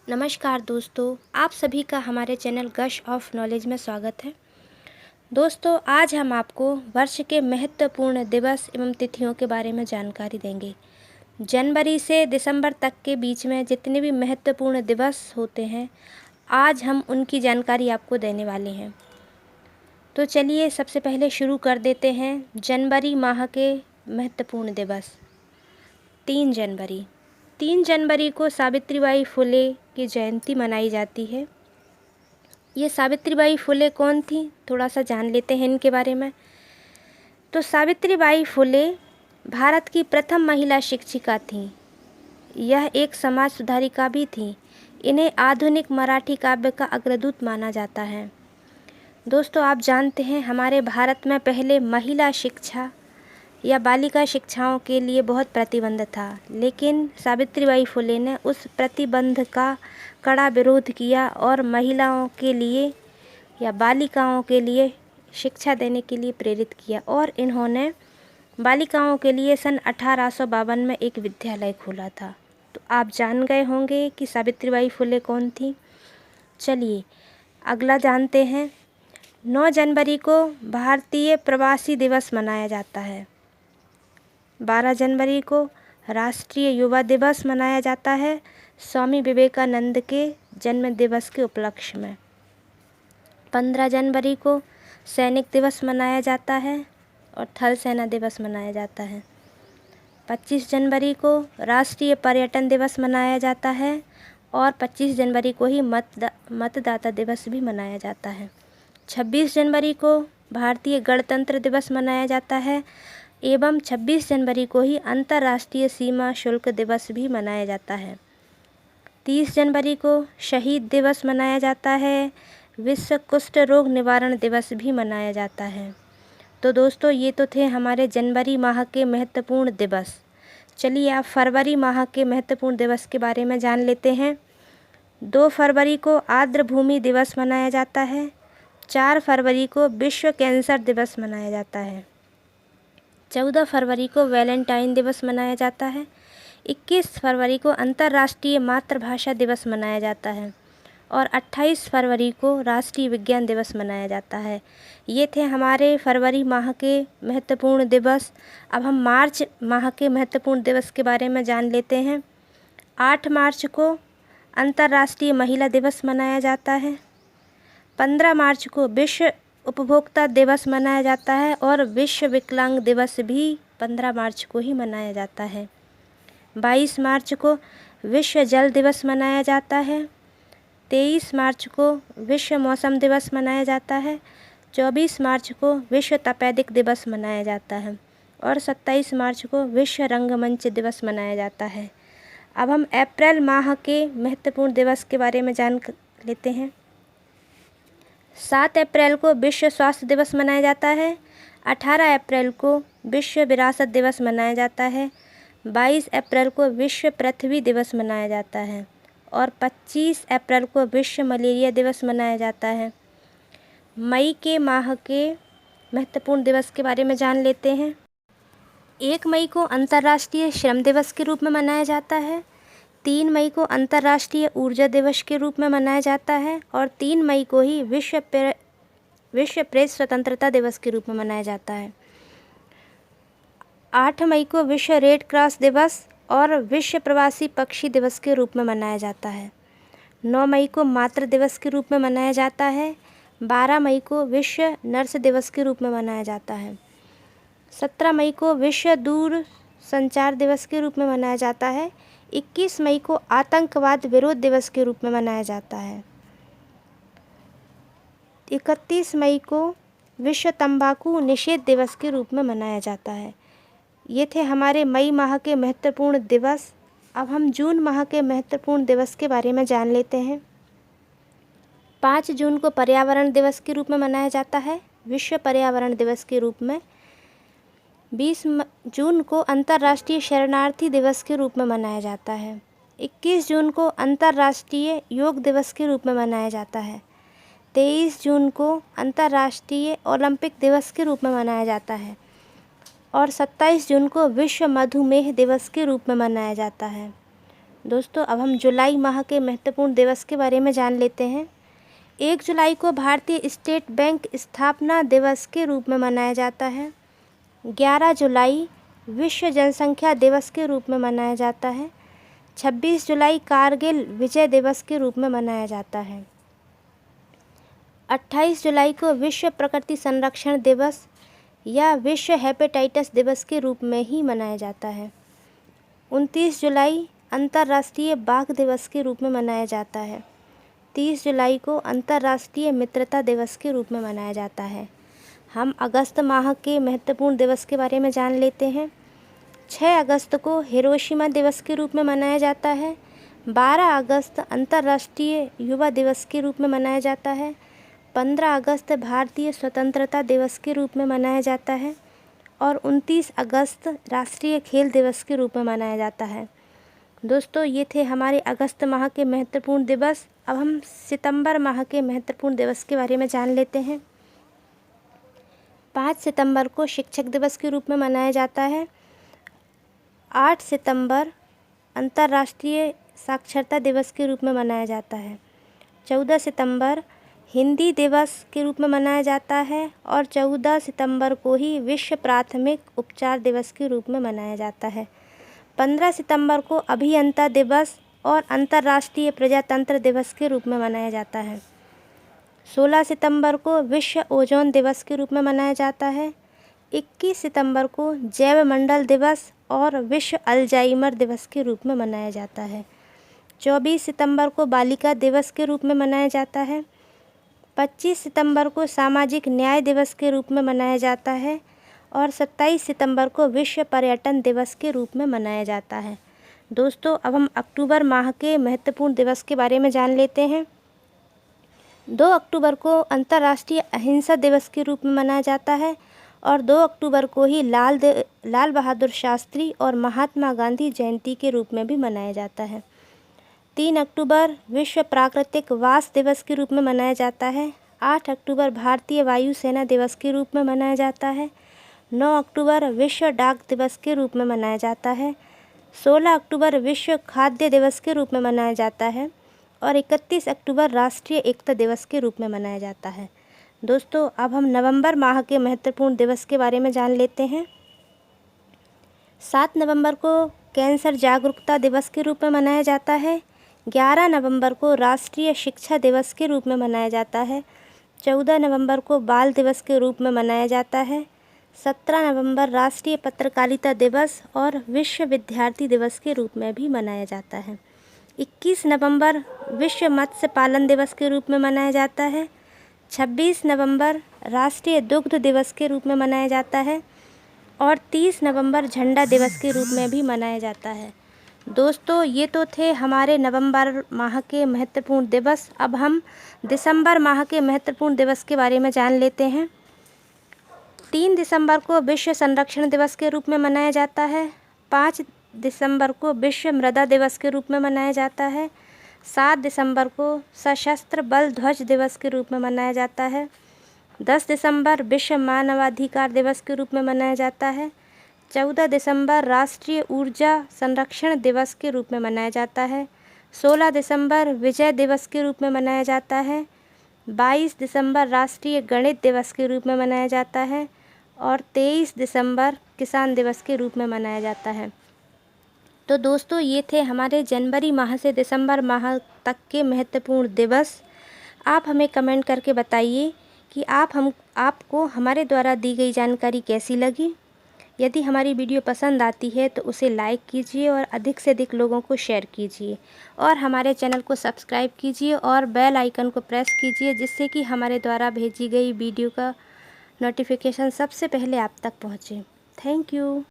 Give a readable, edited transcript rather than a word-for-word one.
नमस्कार दोस्तों, आप सभी का हमारे चैनल गश ऑफ नॉलेज में स्वागत है। दोस्तों, आज हम आपको वर्ष के महत्वपूर्ण दिवस एवं तिथियों के बारे में जानकारी देंगे। जनवरी से दिसंबर तक के बीच में जितने भी महत्वपूर्ण दिवस होते हैं, आज हम उनकी जानकारी आपको देने वाले हैं। तो चलिए सबसे पहले शुरू कर देते हैं जनवरी माह के महत्वपूर्ण दिवस। 3 जनवरी को सावित्रीबाई फुले की जयंती मनाई जाती है। ये सावित्रीबाई फुले कौन थी, थोड़ा सा जान लेते हैं इनके बारे में। तो सावित्रीबाई फुले भारत की प्रथम महिला शिक्षिका थीं। यह एक समाज सुधारिका भी थीं। इन्हें आधुनिक मराठी काव्य का अग्रदूत माना जाता है। दोस्तों, आप जानते हैं हमारे भारत में पहले महिला शिक्षा या बालिका शिक्षाओं के लिए बहुत प्रतिबंध था, लेकिन सावित्रीबाई फुले ने उस प्रतिबंध का कड़ा विरोध किया और महिलाओं के लिए या बालिकाओं के लिए शिक्षा देने के लिए प्रेरित किया और इन्होंने बालिकाओं के लिए सन 1852 में एक विद्यालय खोला था। तो आप जान गए होंगे कि सावित्रीबाई फुले कौन थी। चलिए अगला जानते हैं। 9 जनवरी को भारतीय प्रवासी दिवस मनाया जाता है। 12 जनवरी को राष्ट्रीय युवा दिवस मनाया जाता है, स्वामी विवेकानंद के जन्म दिवस के उपलक्ष्य में। 15 जनवरी को सैनिक दिवस मनाया जाता है और थल सेना दिवस मनाया जाता है। 25 जनवरी को राष्ट्रीय पर्यटन दिवस मनाया जाता है और 25 जनवरी को ही मतदाता दिवस भी मनाया जाता है। 26 जनवरी को भारतीय गणतंत्र दिवस मनाया जाता है एवं 26 जनवरी को ही अंतर्राष्ट्रीय सीमा शुल्क दिवस भी मनाया जाता है। 30 जनवरी को शहीद दिवस मनाया जाता है। विश्व कुष्ठ रोग निवारण दिवस भी मनाया जाता है। तो दोस्तों, ये तो थे हमारे जनवरी माह के महत्वपूर्ण दिवस। चलिए आप फरवरी माह के महत्वपूर्ण दिवस के बारे में जान लेते हैं। 2 फरवरी को आर्द्र भूमि दिवस मनाया जाता है। 4 फरवरी को विश्व कैंसर दिवस मनाया जाता है। 14 फरवरी को वैलेंटाइन दिवस मनाया जाता है। 21 फरवरी को अंतर्राष्ट्रीय मातृभाषा दिवस मनाया जाता है और 28 फरवरी को राष्ट्रीय विज्ञान दिवस मनाया जाता है। ये थे हमारे फरवरी माह के महत्वपूर्ण दिवस। अब हम मार्च माह के महत्वपूर्ण दिवस के बारे में जान लेते हैं। 8 मार्च को अंतर्राष्ट्रीय महिला दिवस मनाया जाता है। 15 मार्च को विश्व उपभोक्ता दिवस मनाया जाता है और विश्व विकलांग दिवस भी 15 मार्च को ही मनाया जाता है। 22 मार्च को विश्व जल दिवस मनाया जाता है। 23 मार्च को विश्व मौसम दिवस मनाया जाता है। 24 मार्च को विश्व तपेदिक दिवस मनाया जाता है और 27 मार्च को विश्व रंगमंच दिवस मनाया जाता है। अब हम अप्रैल माह के महत्वपूर्ण दिवस के बारे में जान लेते हैं। 7 अप्रैल को विश्व स्वास्थ्य दिवस मनाया जाता है। 18 अप्रैल को विश्व विरासत दिवस मनाया जाता है। 22 अप्रैल को विश्व पृथ्वी दिवस मनाया जाता है और 25 अप्रैल को विश्व मलेरिया दिवस मनाया जाता है। मई के माह के महत्वपूर्ण दिवस के बारे में जान लेते हैं। 1 मई को अंतर्राष्ट्रीय श्रम दिवस के रूप में मनाया जाता है। 3 मई को अंतर्राष्ट्रीय ऊर्जा दिवस के रूप में मनाया जाता है और 3 मई को ही विश्व प्रेस स्वतंत्रता दिवस के रूप में मनाया जाता है। 8 मई को विश्व रेड क्रॉस दिवस और विश्व प्रवासी पक्षी दिवस के रूप में मनाया जाता है। 9 मई को मातृ दिवस के रूप में मनाया जाता है। 12 मई को विश्व नर्स दिवस के रूप में मनाया जाता है। 17 मई को विश्व दूर संचार दिवस के रूप में मनाया जाता है। 21 मई को आतंकवाद विरोध दिवस के रूप में मनाया जाता है। 31 मई को विश्व तंबाकू निषेध दिवस के रूप में मनाया जाता है। ये थे हमारे मई माह के महत्वपूर्ण दिवस। अब हम जून माह के महत्वपूर्ण दिवस के बारे में जान लेते हैं। 5 जून को पर्यावरण दिवस के रूप में मनाया जाता है, विश्व पर्यावरण दिवस के रूप में। 20 जून को अंतर्राष्ट्रीय शरणार्थी दिवस के रूप में मनाया जाता है। 21 जून को अंतर्राष्ट्रीय योग दिवस के रूप में मनाया जाता है। 23 जून को अंतर्राष्ट्रीय ओलंपिक दिवस के रूप में मनाया जाता है और 27 जून को विश्व मधुमेह दिवस के रूप में मनाया जाता है। दोस्तों अब हम जुलाई माह के महत्वपूर्ण दिवस के बारे में जान लेते हैं। 1 जुलाई को भारतीय स्टेट बैंक स्थापना दिवस के रूप में मनाया जाता है। 11 जुलाई विश्व जनसंख्या दिवस के रूप में मनाया जाता है। 26 जुलाई कारगिल विजय दिवस के रूप में मनाया जाता है। 28 जुलाई को विश्व प्रकृति संरक्षण दिवस या विश्व हेपेटाइटिस दिवस के रूप में ही मनाया जाता है। 29 जुलाई अंतर्राष्ट्रीय बाघ दिवस के रूप में मनाया जाता है। 30 जुलाई को अंतर्राष्ट्रीय मित्रता दिवस के रूप में मनाया जाता है। हम अगस्त माह के महत्वपूर्ण दिवस के बारे में जान लेते हैं। 6 अगस्त को हिरोशिमा दिवस के रूप में मनाया जाता है। 12 अगस्त अंतर्राष्ट्रीय युवा दिवस के रूप में मनाया जाता है। 15 अगस्त भारतीय स्वतंत्रता दिवस के रूप में मनाया जाता है और 29 अगस्त राष्ट्रीय खेल दिवस के रूप में मनाया जाता है। दोस्तों ये थे हमारे अगस्त माह के महत्वपूर्ण दिवस। अब हम सितंबर माह के महत्वपूर्ण दिवस के बारे में जान लेते हैं। 5 सितंबर को शिक्षक दिवस के रूप में मनाया जाता है। 8 सितंबर अंतर्राष्ट्रीय साक्षरता दिवस के रूप में मनाया जाता है। 14 सितंबर हिंदी दिवस के रूप में मनाया जाता है और 14 सितंबर को ही विश्व प्राथमिक उपचार दिवस के रूप में मनाया जाता है। 15 सितंबर को अभियंता दिवस और अंतर्राष्ट्रीय प्रजातंत्र दिवस के रूप में मनाया जाता है। 16 सितंबर को विश्व ओजोन दिवस के रूप में मनाया जाता है। 21 सितंबर को जैव मंडल दिवस और विश्व अल्जाइमर दिवस के रूप में मनाया जाता है। 24 सितंबर को बालिका दिवस के रूप में मनाया जाता है। 25 सितंबर को सामाजिक न्याय दिवस के रूप में मनाया जाता है और 27 सितंबर को विश्व पर्यटन दिवस के रूप में मनाया जाता है। दोस्तों अब हम अक्टूबर माह के महत्वपूर्ण दिवस के बारे में जान लेते हैं। 2 अक्टूबर को अंतर्राष्ट्रीय अहिंसा दिवस के रूप में मनाया जाता है और 2 अक्टूबर को ही लाल बहादुर शास्त्री और महात्मा गांधी जयंती के रूप में भी मनाया जाता है। 3 अक्टूबर विश्व प्राकृतिक वास दिवस के रूप में मनाया जाता है। 8 अक्टूबर भारतीय वायुसेना दिवस के रूप में मनाया जाता है। 9 अक्टूबर विश्व डाक दिवस के रूप में मनाया जाता है। 16 अक्टूबर विश्व खाद्य दिवस के रूप में मनाया जाता है और 31 अक्टूबर राष्ट्रीय एकता दिवस के रूप में मनाया जाता है। दोस्तों अब हम नवंबर माह के महत्वपूर्ण दिवस के बारे में जान लेते हैं। 7 नवंबर को कैंसर जागरूकता दिवस के रूप में मनाया जाता है। 11 नवंबर को राष्ट्रीय शिक्षा दिवस के रूप में मनाया जाता है। 14 नवंबर को बाल दिवस के रूप में मनाया जाता है। 17 नवंबर राष्ट्रीय पत्रकारिता दिवस और विश्व विद्यार्थी दिवस के रूप में भी मनाया जाता है। 21 नवंबर विश्व मत्स्य पालन दिवस के रूप में मनाया जाता है। 26 नवंबर राष्ट्रीय दुग्ध दिवस के रूप में मनाया जाता है और 30 नवंबर झंडा दिवस के रूप में भी मनाया जाता है। दोस्तों ये तो थे हमारे नवंबर माह के महत्वपूर्ण दिवस। अब हम दिसंबर माह के महत्वपूर्ण दिवस के बारे में जान लेते हैं। 3 दिसंबर को विश्व संरक्षण दिवस के रूप में मनाया जाता है। 5 दिसंबर को विश्व मृदा दिवस के रूप में मनाया जाता है। 7 दिसंबर को सशस्त्र बल ध्वज दिवस के रूप में मनाया जाता है। 10 दिसंबर विश्व मानवाधिकार दिवस के रूप में मनाया जाता है। 14 दिसंबर राष्ट्रीय ऊर्जा संरक्षण दिवस के रूप में मनाया जाता है। 16 दिसंबर विजय दिवस के रूप में मनाया जाता है। 22 दिसंबर राष्ट्रीय गणित दिवस के रूप में मनाया जाता है और 23 दिसंबर किसान दिवस के रूप में मनाया जाता है। तो दोस्तों ये थे हमारे जनवरी माह से दिसंबर माह तक के महत्वपूर्ण दिवस। आप हमें कमेंट करके बताइए कि आपको हमारे द्वारा दी गई जानकारी कैसी लगी। यदि हमारी वीडियो पसंद आती है तो उसे लाइक कीजिए और अधिक से अधिक लोगों को शेयर कीजिए और हमारे चैनल को सब्सक्राइब कीजिए और बेल आइकन को प्रेस कीजिए, जिससे कि हमारे द्वारा भेजी गई वीडियो का नोटिफिकेशन सबसे पहले आप तक पहुँचे। Thank you.